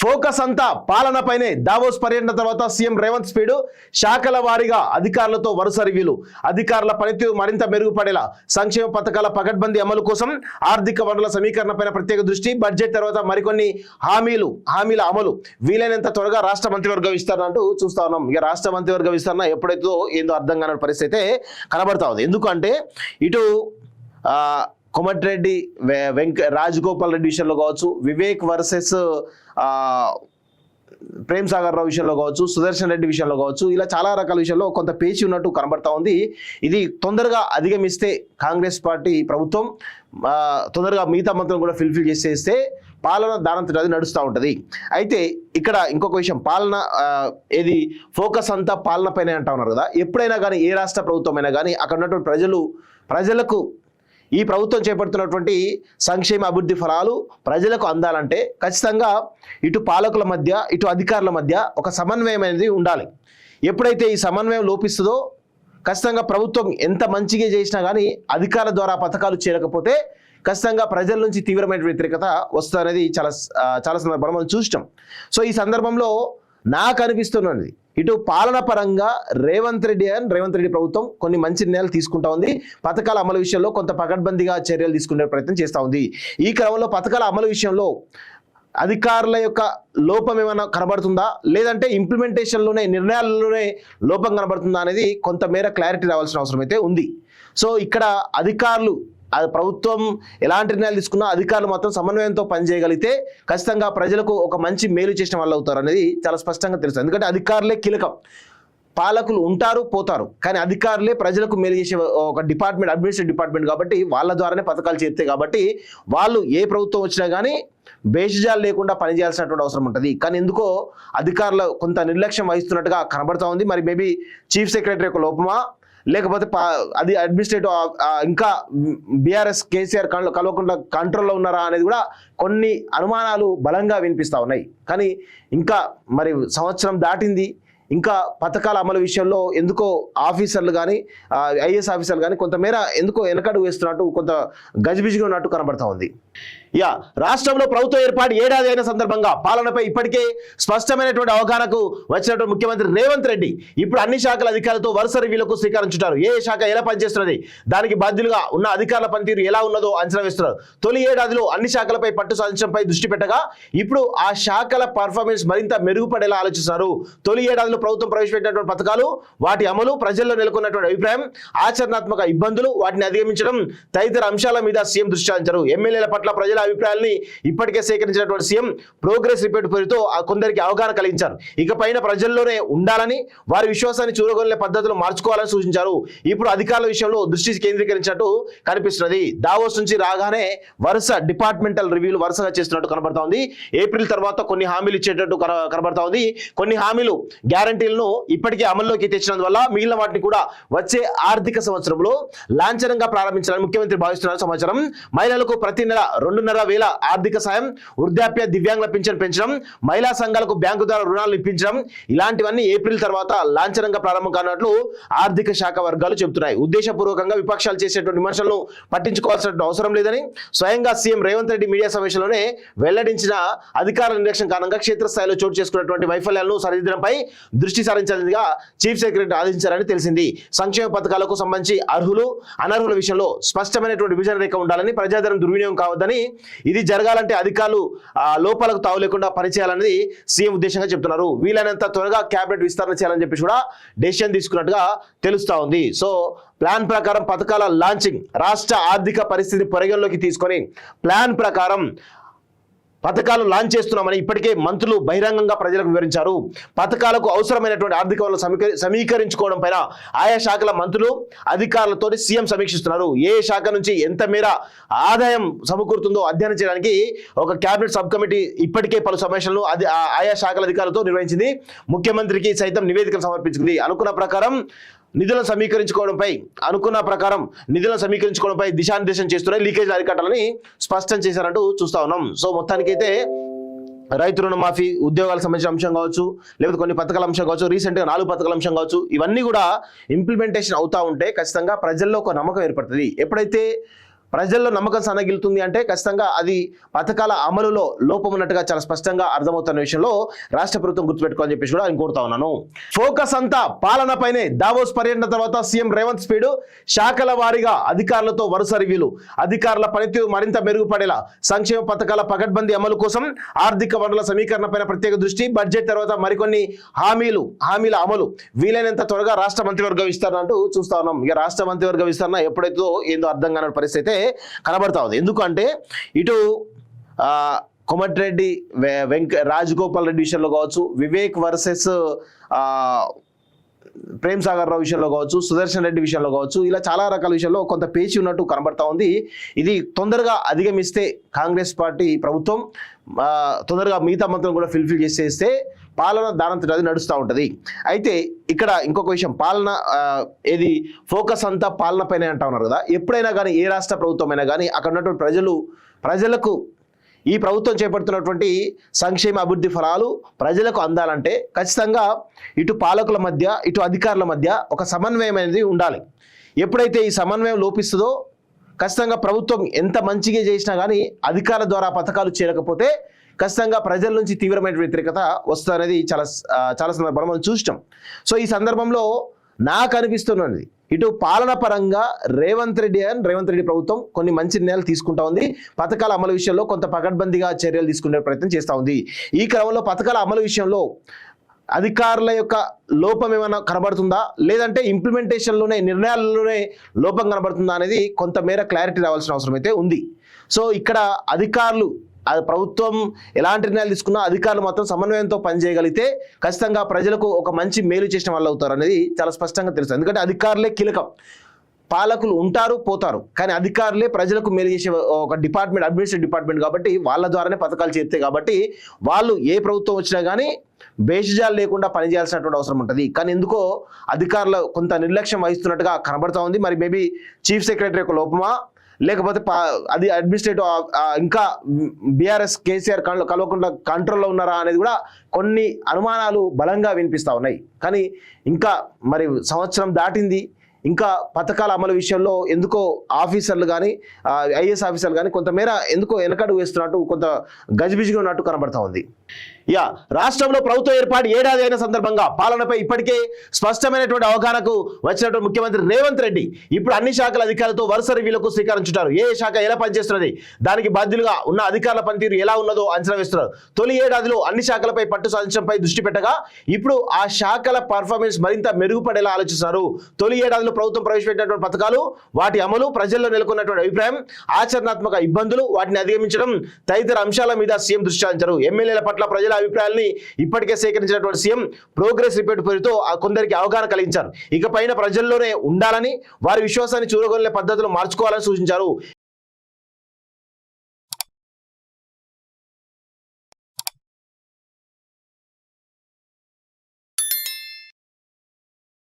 Focus అంతా పాలనపైనే. Davos పర్యటన తర్వాత సీఎం రేవంత్ స్పీడ్, శాఖల వారీగా అధికారులతో వరుస రివ్యూలు. అధికారుల పనితీరు మరింత మెరుగుపడేలా సంక్షేమ పథకాల పకడ్బందీ అమలు కోసం ఆర్థిక వనరుల సమీకరణపైన ప్రత్యేక దృష్టి. బడ్జెట్ తర్వాత మరికొన్ని హామీల అమలు. వీలైనంత త్వరగా రాష్ట్ర మంత్రివర్గ విస్తరణ అంటూ చూస్తా ఉన్నాం. ఇక రాష్ట్ర మంత్రివర్గ విస్తరణ ఎప్పుడైతే ఏందో అర్థం కాని పరిస్థితి అయితే కనబడతా ఉంది. ఎందుకంటే ఇటు కోమటిరెడ్డి రాజగోపాల్ రెడ్డి విషయంలో కావచ్చు, వివేక్ వర్సెస్ ప్రేమ్ సాగర్ రావు విషయంలో కావచ్చు, సుదర్శన్ రెడ్డి విషయంలో కావచ్చు, ఇలా చాలా రకాల విషయంలో కొంత పేచి ఉన్నట్టు కనబడతా ఉంది. ఇది తొందరగా అధిగమిస్తే కాంగ్రెస్ పార్టీ ప్రభుత్వం తొందరగా మిగతా మంత్రులు కూడా ఫిల్ఫిల్ చేసేస్తే పాలన దానంతట అది నడుస్తూ ఉంటుంది. అయితే ఇక్కడ ఇంకొక విషయం, పాలన ఏది ఫోకస్ అంతా పాలన పైన అంటా ఉన్నారు కదా. ఎప్పుడైనా కానీ ఏ రాష్ట్ర ప్రభుత్వం అయినా కానీ అక్కడ ఉన్నటువంటి ప్రజలకు ఈ ప్రభుత్వం చేపడుతున్నటువంటి సంక్షేమ అభివృద్ధి ఫలాలు ప్రజలకు అందాలంటే ఖచ్చితంగా ఇటు పాలకుల మధ్య ఇటు అధికారుల మధ్య ఒక సమన్వయం అనేది ఉండాలి. ఎప్పుడైతే ఈ సమన్వయం లోపిస్తుందో ఖచ్చితంగా ప్రభుత్వం ఎంత మంచిగా చేసినా కానీ అధికారుల ద్వారా పథకాలు చేరకపోతే ఖచ్చితంగా ప్రజల నుంచి తీవ్రమైన వ్యతిరేకత వస్తుందనేది చాలా సందర్భాలు మనం చూస్తాం. సో ఈ సందర్భంలో నాకు అనిపిస్తున్నది ఇటు పాలన పరంగా రేవంత్ రెడ్డి ప్రభుత్వం కొన్ని మంచి నిర్ణయాలు తీసుకుంటా ఉంది. పథకాల అమలు విషయంలో కొంత పకడ్బందీగా చర్యలు తీసుకునే ప్రయత్నం చేస్తూ ఉంది. ఈ క్రమంలో పథకాల అమలు విషయంలో అధికారుల యొక్క లోపం ఏమైనా కనబడుతుందా, లేదంటే ఇంప్లిమెంటేషన్లోనే నిర్ణయాలలోనే లోపం కనబడుతుందా అనేది కొంతమేర క్లారిటీ రావాల్సిన అవసరం అయితే ఉంది. సో ఇక్కడ అధికారులు ప్రభుత్వం ఎలాంటి నిర్ణయాలు తీసుకున్నా అధికారులు మాత్రం సమన్వయంతో పనిచేయగలిగితే ఖచ్చితంగా ప్రజలకు ఒక మంచి మేలు చేసిన వాళ్ళు అవుతారు అనేది చాలా స్పష్టంగా తెలుసు. ఎందుకంటే అధికారులే కీలకం. పాలకులు ఉంటారు పోతారు, కానీ అధికారులే ప్రజలకు మేలు చేసే ఒక డిపార్ట్మెంట్, అడ్మినిస్ట్రేటివ్ డిపార్ట్మెంట్ కాబట్టి వాళ్ళ ద్వారానే పథకాలు చేరుతాయి. కాబట్టి వాళ్ళు ఏ ప్రభుత్వం వచ్చినా కానీ బేషజాలు లేకుండా పనిచేయాల్సినటువంటి అవసరం ఉంటుంది. కానీ ఎందుకో అధికారులు కొంత నిర్లక్ష్యం వహిస్తున్నట్టుగా కనబడతా ఉంది. మరి మేబీ చీఫ్ సెక్రటరీ యొక్క లోపమా, లేకపోతే అది అడ్మినిస్ట్రేటివ్ ఇంకా బీఆర్ఎస్ కేసీఆర్ కల్వకుంట్ల కంట్రోల్లో ఉన్నారా అనేది కూడా కొన్ని అనుమానాలు బలంగా వినిపిస్తూ ఉన్నాయి. కానీ ఇంకా మరి సంవత్సరం దాటింది, ఇంకా పథకాల అమలు విషయంలో ఎందుకో ఆఫీసర్లు కానీ ఐఏఎస్ ఆఫీసర్లు కానీ కొంతమేర ఎందుకో వెనకడుగు వేస్తున్నట్టు, కొంత గజిబిజిగా ఉన్నట్టు కనబడతా ఉంది. రాష్ట్రంలో ప్రభుత్వ ఏర్పాటు ఏడాది అయిన సందర్భంగా పాలనపై ఇప్పటికే స్పష్టమైనటువంటి అవగాహనకు వచ్చినటువంటి ముఖ్యమంత్రి రేవంత్ రెడ్డి ఇప్పుడు అన్ని శాఖల అధికారులతో వరుస రివ్యూలకు శ్రీకారం చుట్టారు. ఏ శాఖ ఎలా పనిచేస్తున్నది, దానికి బాధ్యులుగా ఉన్న అధికారుల పనితీరు ఎలా ఉన్నదో అంచనా వేస్తున్నారు. తొలి ఏడాదిలో అన్ని శాఖలపై పట్టు సాధించడంపై దృష్టి పెట్టగా ఇప్పుడు ఆ శాఖల పర్ఫార్మెన్స్ మరింత మెరుగుపడేలా ఆలోచిస్తున్నారు. తొలి ఏడాదిలో ప్రభుత్వం ప్రవేశపెట్టినటువంటి పథకాలు, వాటి అమలు, ప్రజల్లో నెలకొన్నటువంటి అభిప్రాయం, ఆచరణాత్మక ఇబ్బందులు, వాటిని అధిగమించడం తదితర అంశాల మీద సీఎం దృష్టి సారించారు. ఎమ్మెల్యేల పట్ల ప్రజల అభిప్రాయాల్ని ఇప్పటికే సేకరించినటువంటి సీఎం ప్రోగ్రెస్ రిపోర్ట్ పేరుతో కొందరికి అవగాహన కలిగించారు. ఇకపైన ప్రజల్లోనే ఉండాలని, వారి విశ్వాసాన్ని చూరగొనే పద్ధతులు మార్చుకోవాలని సూచించారు. ఇప్పుడు అధికారుల విషయంలో దృష్టి కేంద్రీకరించినట్టు కనిపిస్తున్నది. దావోస్ నుంచి రాగానే వరుస డిపార్ట్మెంటల్ రివ్యూలు వరుసగా చేస్తున్నట్టు కనబడతా ఉంది. ఏప్రిల్ తర్వాత కొన్ని హామీలు ఇచ్చేటట్టు కనబడతా ఉంది. కొన్ని హామీలు గ్యారంటీలను ఇప్పటికే అమల్లోకి తెచ్చినందువల్ల మిగిలిన వాటిని కూడా వచ్చే ఆర్థిక సంవత్సరంలో లాంఛనంగా ప్రారంభించాలని ముఖ్యమంత్రి భావిస్తున్నారు సమాచారం. మహిళలకు ప్రతి నెల 2,500,000 ఆర్థిక సాయం, వృద్ధాప్య దివ్యాంగుల పింఛన్ పెంచడం, మహిళా సంఘాలకు బ్యాంకు ద్వారా రుణాలు ఇప్పించడం, ఇలాంటివన్నీ ఏప్రిల్ తర్వాత లాంఛనంగా ప్రారంభం కానున్నట్లు ఆర్థిక శాఖ వర్గాలు చెబుతున్నాయి. ఉద్దేశపూర్వకంగా విపక్షాలు చేసేటువంటి విమర్శలను పట్టించుకోవాల్సిన అవసరం లేదని స్వయంగా సీఎం రేవంత్ రెడ్డి మీడియా సమావేశంలోనే వెల్లడించిన అధికార నిర్లక్ష్యం కారణంగా క్షేత్రస్థాయిలో చోటు చేసుకున్నటువంటి వైఫల్యాలను సరిదిద్దడంపై దృష్టి సారించాలిగా చీఫ్ సెక్రటరీ ఆదేశించారని తెలిసింది. సంక్షేమ పథకాలకు సంబంధించి అర్హులు అనర్హుల విషయంలో స్పష్టమైనటువంటి విభజన రేఖ ఉండాలని, ప్రజాధనం దుర్వినియోగం కావద్దని, ఇది జరగాలంటే అధికారులు లోపాలకు తావు లేకుండా పనిచేయాలనేది సీఎం ఉద్దేశంగా చెప్తున్నారు. వీలైనంత త్వరగా క్యాబినెట్ విస్తరణ చేయాలని చెప్పేసి కూడా డెసిషన్ తీసుకున్నట్టుగా తెలుస్తా ఉంది. సో ప్లాన్ ప్రకారం పథకాల లాంచింగ్, రాష్ట్ర ఆర్థిక పరిస్థితిని పరిగణలోకి తీసుకొని ప్లాన్ ప్రకారం పథకాలు లాంచ్ చేస్తున్నామని ఇప్పటికే మంత్రులు బహిరంగంగా ప్రజలకు వివరించారు. పథకాలకు అవసరమైనటువంటి ఆర్థిక వనరులు సమీకరించుకోవడం పైన ఆయా శాఖల మంత్రులు అధికారులతో సీఎం సమీక్షిస్తున్నారు. ఏ శాఖ నుంచి ఎంత మేర ఆదాయం సమకూరుతుందో అధ్యయనం చేయడానికి ఒక కేబినెట్ సబ్ కమిటీ ఇప్పటికే పలు సమావేశాలను ఆయా శాఖల అధికారులతో నిర్వహించింది. ముఖ్యమంత్రికి సైతం నివేదికలు సమర్పించింది. అనుకున్న ప్రకారం నిధులను సమీకరించుకోవడంపై దిశానిర్దేశం చేస్తున్నాయి. లీకేజ్ అరికట్టాలని స్పష్టం చేశారంటూ చూస్తా ఉన్నాం. సో మొత్తానికైతే రైతు రుణమాఫీ, ఉద్యోగాలకు సంబంధించిన అంశం కావచ్చు, లేకపోతే కొన్ని పథకాల అంశం కావచ్చు, రీసెంట్గా 4 పథకాల అంశం కావచ్చు, ఇవన్నీ కూడా ఇంప్లిమెంటేషన్ అవుతా ఉంటే ఖచ్చితంగా ప్రజల్లో ఒక నమ్మకం ఏర్పడుతుంది. ఎప్పుడైతే ప్రజల్లో నమ్మకం సన్నగిలుతుంది అంటే ఖచ్చితంగా అది పథకాల అమలులో లోపం ఉన్నట్టుగా చాలా స్పష్టంగా అర్థమవుతున్న విషయంలో రాష్ట్ర ప్రభుత్వం గుర్తుపెట్టుకోవాలని చెప్పేసి కూడా నేను కోరుతా ఉన్నాను. ఫోకస్ అంతా పాలనపైనే. దావోస్ పర్యటన తర్వాత సీఎం రేవంత్ స్పీడ్, శాఖల వారీగా అధికారులతో వరుస రివ్యూలు, అధికారుల పనితీరు మరింత మెరుగుపడేలా, సంక్షేమ పథకాల పకడ్బందీ అమలు కోసం ఆర్థిక వనరుల సమీకరణపైన ప్రత్యేక దృష్టి, బడ్జెట్ తర్వాత మరికొన్ని హామీల అమలు, వీలైనంత త్వరగా రాష్ట్ర మంత్రివర్గ విస్తరణ అంటూ చూస్తా ఉన్నాం. ఇక రాష్ట్ర మంత్రివర్గ విస్తరణ ఎప్పుడైతే ఏందో అర్థం కాని పరిస్థితి అయితే కనబడతా ఉంది. ఎందుకంటే ఇటు కోమటిరెడ్డి రాజగోపాల్ రెడ్డి విషయంలో కావచ్చు, వివేక్ వర్సెస్ ప్రేమ్ సాగర్ రావు విషయంలో కావచ్చు, సుదర్శన్ రెడ్డి విషయంలో కావచ్చు, ఇలా చాలా రకాల విషయంలో కొంత పేచి ఉన్నట్టు కనబడతా ఉంది. ఇది తొందరగా అధిగమిస్తే కాంగ్రెస్ పార్టీ ప్రభుత్వం తొందరగా మిగతా మంత్రులు కూడా ఫిల్ఫిల్ చేసేస్తే పాలన దానంతట అది నడుస్తూ ఉంటుంది. అయితే ఇక్కడ ఇంకొక విషయం, పాలన ఏది ఫోకస్ అంతా పాలన పైన అంటా ఉన్నారు కదా. ఎప్పుడైనా కానీ ఏ రాష్ట్ర ప్రభుత్వం అయినా కానీ అక్కడ ఉన్నటువంటి ప్రజలకు ఈ ప్రభుత్వం చేపడుతున్నటువంటి సంక్షేమ అభివృద్ధి ఫలాలు ప్రజలకు అందాలంటే ఖచ్చితంగా ఇటు పాలకుల మధ్య ఇటు అధికారుల మధ్య ఒక సమన్వయం అనేది ఉండాలి. ఎప్పుడైతే ఈ సమన్వయం లోపిస్తుందో ఖచ్చితంగా ప్రభుత్వం ఎంత మంచిగా చేసినా కానీ అధికారుల ద్వారా పథకాలు చేరకపోతే ఖచ్చితంగా ప్రజల నుంచి తీవ్రమైన వ్యతిరేకత వస్తుందనేది చాలా సందర్భాలు మనం చూస్తాం. సో ఈ సందర్భంలో నాకు అనిపిస్తున్నది ఇటు పాలన పరంగా రేవంత్ రెడ్డి ప్రభుత్వం కొన్ని మంచి నిర్ణయాలు తీసుకుంటా ఉంది. పథకాల అమలు విషయంలో కొంత పకడ్బందీగా చర్యలు తీసుకునే ప్రయత్నం చేస్తూ ఉంది. ఈ క్రమంలో పథకాల అమలు విషయంలో అధికారుల యొక్క లోపం ఏమైనా కనబడుతుందా, లేదంటే ఇంప్లిమెంటేషన్లోనే నిర్ణయాలలోనే లోపం కనబడుతుందా అనేది కొంతమేర క్లారిటీ రావాల్సిన అవసరం అయితే ఉంది. సో ఇక్కడ అధికారులు ప్రభుత్వం ఎలాంటి నిర్ణయాలు తీసుకున్నా అధికారులు మాత్రం సమన్వయంతో పనిచేయగలిగితే ఖచ్చితంగా ప్రజలకు ఒక మంచి మేలు చేసిన వాళ్ళు అవుతారు అనేది చాలా స్పష్టంగా తెలుస్తుంది. ఎందుకంటే అధికారులే కీలకం. పాలకులు ఉంటారు పోతారు, కానీ అధికారులే ప్రజలకు మేలు చేసే ఒక డిపార్ట్మెంట్, అడ్మినిస్ట్రేటివ్ డిపార్ట్మెంట్ కాబట్టి వాళ్ళ ద్వారానే పథకాలు చేరుతాయి. కాబట్టి వాళ్ళు ఏ ప్రభుత్వం వచ్చినా కానీ బేషజాలు లేకుండా పనిచేయాల్సినటువంటి అవసరం ఉంటుంది. కానీ ఎందుకో అధికారులు కొంత నిర్లక్ష్యం వహిస్తున్నట్టుగా కనబడతా ఉంది. మరి మేబీ చీఫ్ సెక్రటరీ యొక్క లోపమా, లేకపోతే అది అడ్మినిస్ట్రేటివ్ ఇంకా బీఆర్ఎస్ కేసీఆర్ కలవకుండా కంట్రోల్లో ఉన్నారా అనేది కూడా కొన్ని అనుమానాలు బలంగా వినిపిస్తూ ఉన్నాయి. కానీ ఇంకా మరి సంవత్సరం దాటింది, ఇంకా పథకాల అమలు విషయంలో ఎందుకో ఆఫీసర్లు కానీ ఐఏఎస్ ఆఫీసర్లు కానీ కొంతమేర ఎందుకో వెనకడుగు వేస్తున్నట్టు, కొంత గజిబిజిగా ఉన్నట్టు కనబడతా ఉంది. రాష్ట్రంలో ప్రభుత్వ ఏర్పాటు ఏడాది అయిన సందర్భంగా పాలనపై ఇప్పటికే స్పష్టమైనటువంటి అవగాహనకు వచ్చినటువంటి ముఖ్యమంత్రి రేవంత్ రెడ్డి ఇప్పుడు అన్ని శాఖల అధికారులతో వరుస రివ్యూలకు శ్రీకారం చుట్టారు. ఏ శాఖ ఎలా పనిచేస్తున్నది, దానికి బాధ్యులుగా ఉన్న అధికారుల పనితీరు ఎలా ఉన్నదో అంచనా వేస్తున్నారు. తొలి ఏడాదిలో అన్ని శాఖలపై పట్టు సాధించడంపై దృష్టి పెట్టగా ఇప్పుడు ఆ శాఖల పర్ఫార్మెన్స్ మరింత మెరుగుపడేలా ఆలోచిస్తున్నారు. తొలి ఏడాదిలో ప్రభుత్వం ప్రవేశపెట్టినటువంటి పథకాలు, వాటి అమలు, ప్రజల్లో నెలకొన్నటువంటి అభిప్రాయం, ఆచరణాత్మక ఇబ్బందులు, వాటిని అధిగమించడం తదితర అంశాల మీద సీఎం దృష్టి సారించారు. ఎమ్మెల్యేల పట్ల ప్రజల అభిప్రాయాల్ని ఇప్పటికే సేకరించినటువంటి సీఎం ప్రోగ్రెస్ రిపోర్ట్ పేరుతో కొందరికి అవగాహన కలిగించారు. ఇకపైన ప్రజల్లోనే ఉండాలని, వారి విశ్వాసాన్ని చూరగొనే పద్ధతులు మార్చుకోవాలని సూచించారు.